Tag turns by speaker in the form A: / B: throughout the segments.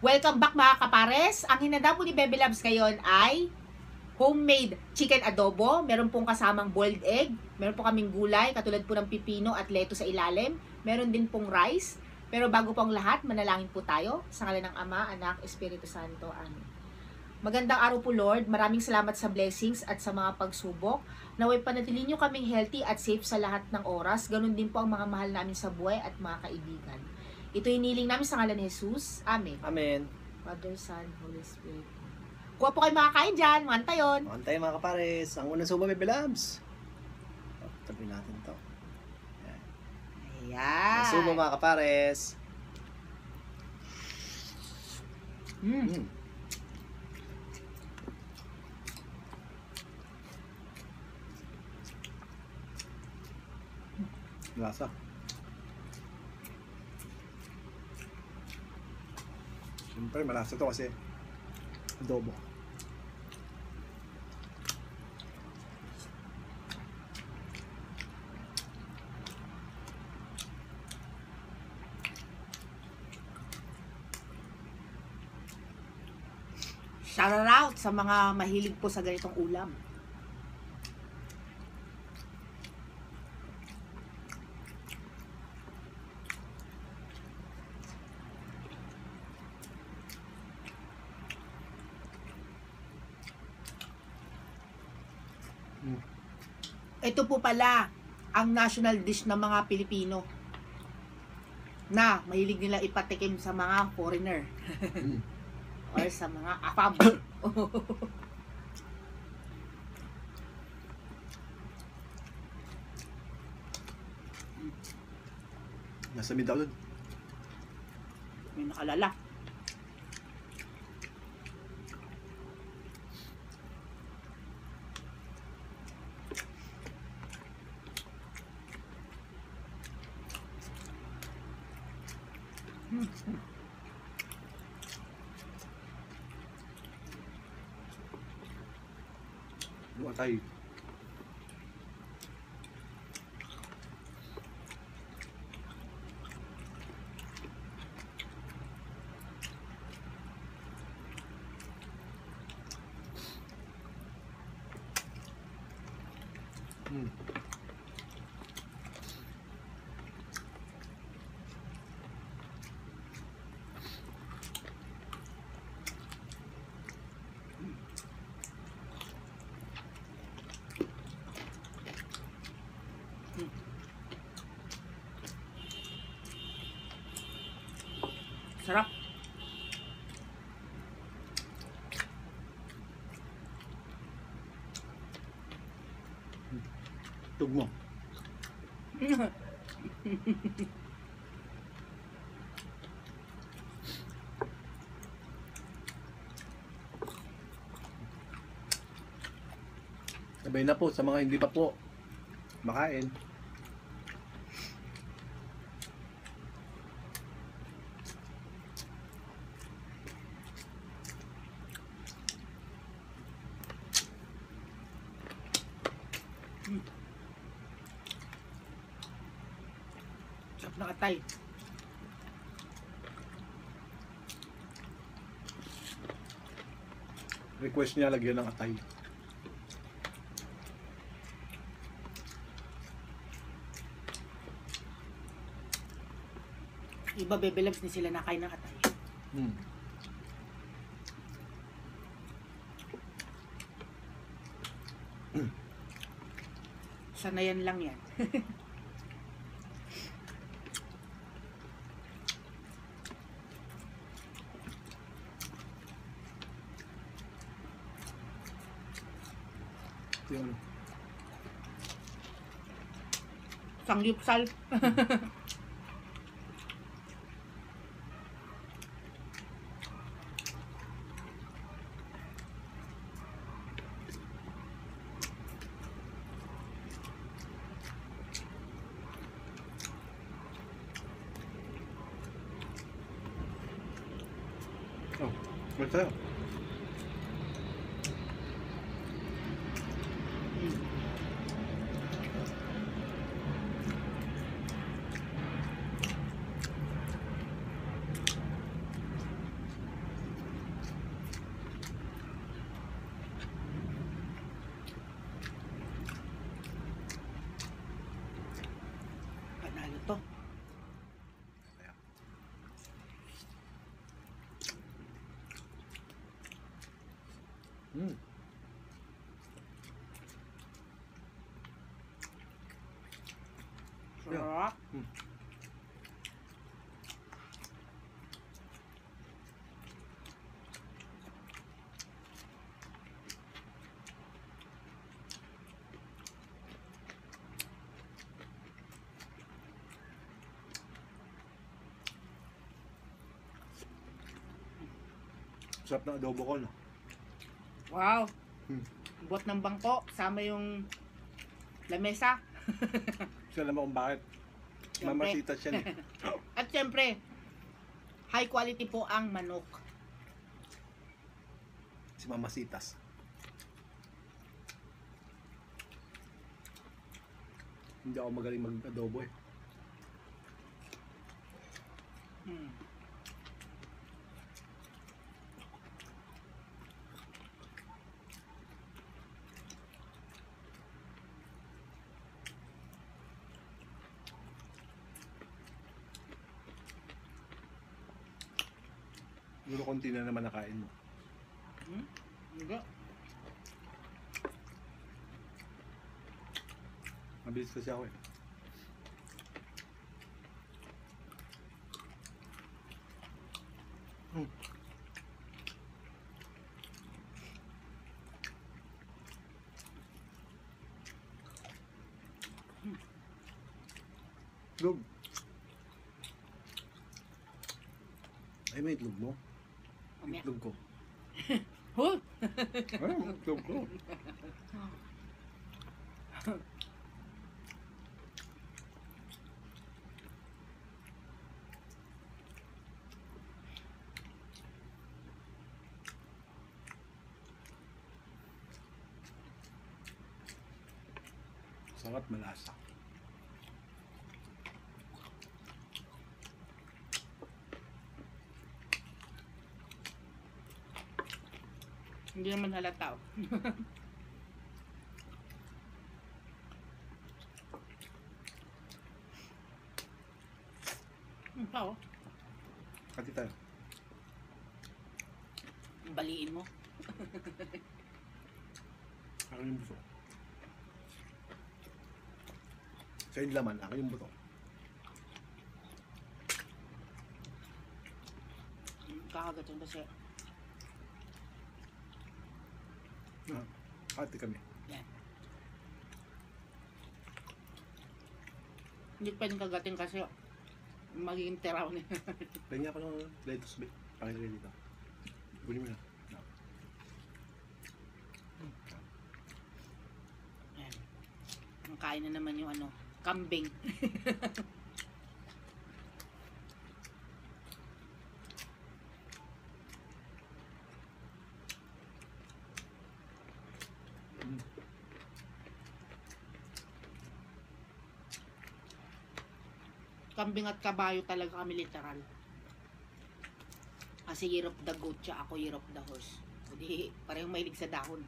A: Welcome back mga kapares. Ang hinanda po ni Bebe Loves ngayon ay homemade chicken adobo. Meron pong kasamang boiled egg. Meron po kaming gulay, katulad po ng pipino at lettuce sa ilalim. Meron din pong rice. Pero bago po ang lahat, manalangin po tayo sa ngalan ng Ama, Anak, Espiritu Santo. Amen. Magandang araw po Lord. Maraming salamat sa blessings at sa mga pagsubok. Naway panatili nyo kaming healthy at safe sa lahat ng oras. Ganun din po ang mga mahal namin sa buhay at mga kaibigan. Ito hiniling namin sa ngalan ni Jesus. Amen.
B: Amen.
A: Father, Son, Holy Spirit. Kuha po kayo makakain dyan. Manta yun.
B: Manta mga kapares. Ang unang suba, Bebe Loves. Tabi natin to.
A: Ayan.
B: Ang suba mga kapares. Lasa. Siyempre, malasa to kasi adobo.
A: Shout out sa mga mahilig po sa ganitong ulam. Ito po pala ang national dish ng mga Pilipino na mahilig nila ipatikim sa mga foreigner or sa mga afam.
B: Nasa mid ako dun.
A: May nakalala.
B: Ano tayo?
A: Sarap.
B: Tugmo. Sabay na po sa mga hindi pa po makain.
A: Sarap na atay.
B: Request niya lagyan ng atay.
A: Iba Bebe Loves ni sila nakain ng atay. Sanayan lang yan.
B: Yung
A: Sangyupsal.
B: oh, balik tayo.
A: Sarap.
B: Sarap ng adobo ko, no?
A: Wow.
B: Hmm.
A: Buhat ng bangko, sama yung lamesa.
B: Kasi alam mo kung bakit.
A: Siyempre.
B: Mamasitas yan eh.
A: At syempre, high quality po ang manok.
B: Si Mamasitas. Hindi ako magaling mag-adobo eh.
A: Hmm.
B: Siguro konti na naman nakain mo.
A: Hindi.
B: Mabilis kasi ako eh. Itlog. Ay, may itlog mo.
A: Mamaya.
B: Itlog ko.
A: Huh?
B: Ay, may itlog ko. Sarap, malasa.
A: Hindi naman halata. Tao.
B: Kati tayo.
A: Baliin mo.
B: Ako yung buto. Sa yung laman, ako yung buto.
A: Kakagat yun kasi.
B: Kati kami.
A: Yan. Hindi pwedeng kagatin kasi magiging teraw niya.
B: Lagyan ako ng lettuce bit. Pakilagay dito. Kunin mo na.
A: Yan. Ang kain na naman yung ano, kambing. Kambing at kabayo talaga kami literal. Kasi year of the goat siya, ako year of the horse. Hindi, parehong mahilig sa dahon.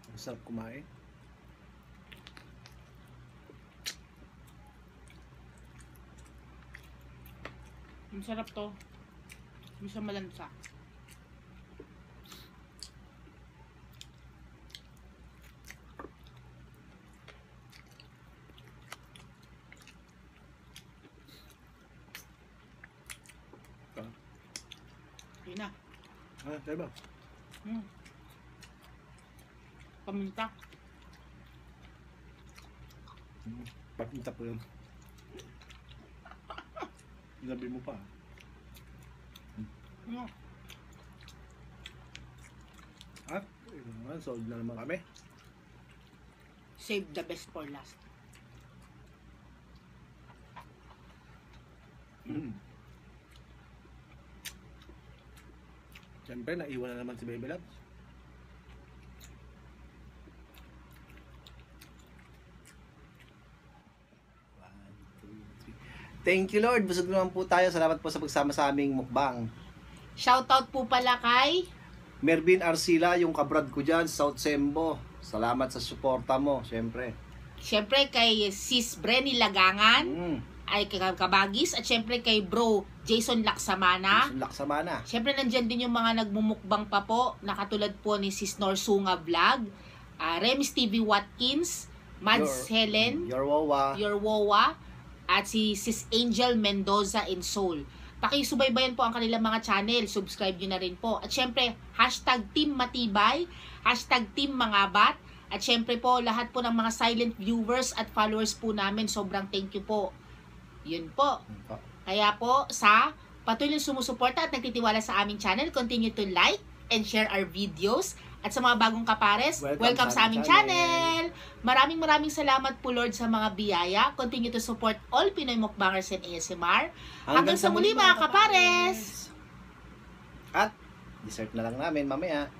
B: Ang sarap kumain.
A: Ang sarap to. Misa malansa. Yun na.
B: Ah, tayo ba?
A: Paminta.
B: Pakinta po yun. Sinabi mo pa.
A: Ano?
B: At, solve na naman kami.
A: Save the best for last.
B: Siyempre, naiwan na naman si Baby Labs. Thank you, Lord. Busog naman po tayo. Salamat po sa pagsama sa aming mukbang.
A: Shoutout po pala kay
B: Mervin Arcila, yung kabrad ko dyan, South Sembo. Salamat sa suporta mo, siyempre.
A: Siyempre kay Sis Brenny Lagangan. ay kay Kabagis, at syempre kay Bro Jason Laksamana.
B: Laksamana.
A: Syempre nandyan din yung mga nagmumukbang pa po, na katulad po ni Sis Norsunga Vlog, Remis TV Watkins, Mads Helen,
B: Your Wawa.
A: Your Wowa, at si Sis Angel Mendoza in Seoul. Pakisubaybayan po ang kanilang mga channel, subscribe nyo na rin po. At syempre, #Team Matibay, #Team Mangabat, at syempre po, lahat po ng mga silent viewers at followers po namin, sobrang thank you po. Yun po. Kaya po, sa patuloy sumusuporta at nagtitiwala sa aming channel, continue to like and share our videos. At sa mga bagong kapares, welcome sa aming channel! Maraming salamat po Lord sa mga biyaya. Continue to support all Pinoy Mukbangers and ASMR. Hanggang sa muli mga kapares!
B: At, dessert na lang namin mamaya.